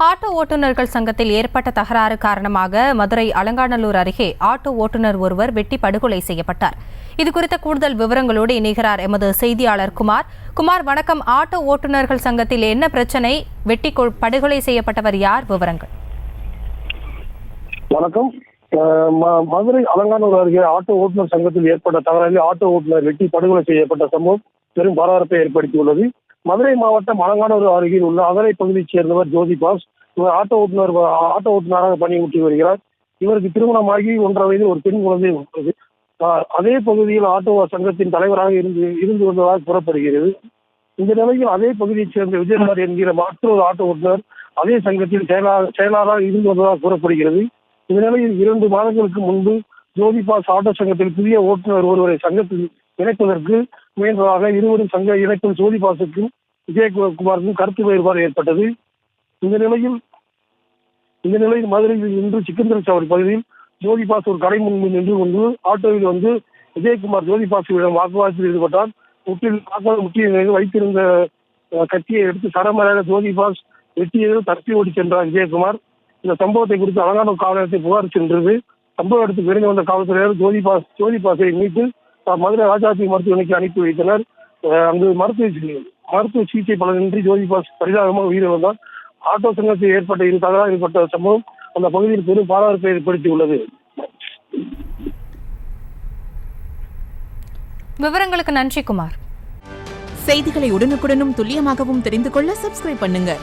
Auto ஓட்டுநர்கள் சங்கத்தில் ஏற்பட்ட தகராறு காரணமாக மதுரை அலங்காநல்லூர் அருகே ஆட்டோ ஓட்டுநர் ஒருவர் வெட்டி படுகொலை செய்யப்பட்டார். இதுகுறித்த கூடுதல் விவரங்களோடு இணைகிறார் எமது செய்தியாளர் குமார். குமார், வணக்கம். ஆட்டோ ஓட்டுநர்கள் சங்கத்தில் என்ன பிரச்சனை? வெட்டி படுகொலை செய்யப்பட்டவர் யார்? விவரங்கள். வணக்கம். மதுரை அலங்காநல்லூர் அருகே ஆட்டோ ஓட்டுநர் சங்கத்தில் ஏற்பட்ட தகராறில் ஆட்டோ ஓட்டுநர் வெட்டி படுகொலை செய்யப்பட்ட சம்பவம் பெரும் பரபரப்பை ஏற்படுத்தியுள்ளது. மதுரை மாவட்டம் அலங்காநல்லூர் அருகில் உள்ள அதரை பகுதியைச் சேர்ந்தவர் ஜோதிபாஸ். இவர் ஆட்டோ ஓட்டுநராக பணிபுரிந்து வருகிறார். இவருக்கு திருமணமாகி 1.5 வயதில் ஒரு பெண் குழந்தை உள்ளது. அதே பகுதியில் ஆட்டோ சங்கத்தின் தலைவராக இருந்து வந்ததாக கூறப்படுகிறது. இந்த நிலையில் அதே பகுதியைச் சேர்ந்த விஜயகுமார் என்கிற மற்றொரு ஆட்டோ ஓட்டுநர் அதே சங்கத்தில் செயலாளராக இருந்து வந்ததாக கூறப்படுகிறது. இந்த நிலையில் 2 மாதங்களுக்கு முன்பு ஜோதிபாஸ் ஆட்டோ சங்கத்தில் புதிய ஓட்டுநர் ஒருவரை சங்கத்தில் இணைப்பதற்கு முயன்றதாக இருவரும் சங்க இணைப்பில் ஜோதிபாசுக்கும் விஜயகுமாருக்கும் கருத்து வேறுபாடு ஏற்பட்டது. இந்த நிலையில் மதுரையில் இன்று சிக்கந்தர் சாவடி பகுதியில் ஜோதிபாஸ் ஒரு கடை முன்பு நின்று கொண்டு ஆட்டோவில் வந்து விஜயகுமார் ஜோதிபாசுவிடம் வாக்குவாதத்தில் ஈடுபட்டார். முக்கிய நிலையில் வைத்திருந்த கத்தியை எடுத்து சரமராக ஜோதிபாஸ் வெட்டியதில் தப்பி ஓடி சென்றார் விஜயகுமார். இந்த சம்பவத்தை குறித்து அலங்காநல்லூர் காவல் நிலையத்தில் புகார் சென்றது. சம்பவ இடத்துக்கு விரைந்து வந்த காவல்துறையினர் ஜோதிபாசை மீட்டு மதுரை ராஜாஜி மருத்துவமனைக்கு அனுப்பி வைத்தனர். அங்கு மருத்துவ சிகிச்சை பலனின்றி ஜோதிபாஸ் பரிதாபமாக உயிரிழந்தார். ஆட்டோ சங்கத்தில் ஏற்பட்ட சம்பவம் அந்த பகுதியில் பெரும் பரபரப்பை ஏற்படுத்தியுள்ளது. விவரங்களுக்கு நன்றி குமார். செய்திகளை உடனுக்குடனும் துல்லியமாகவும் தெரிந்து கொள்ள சப்ஸ்கிரைப் பண்ணுங்க.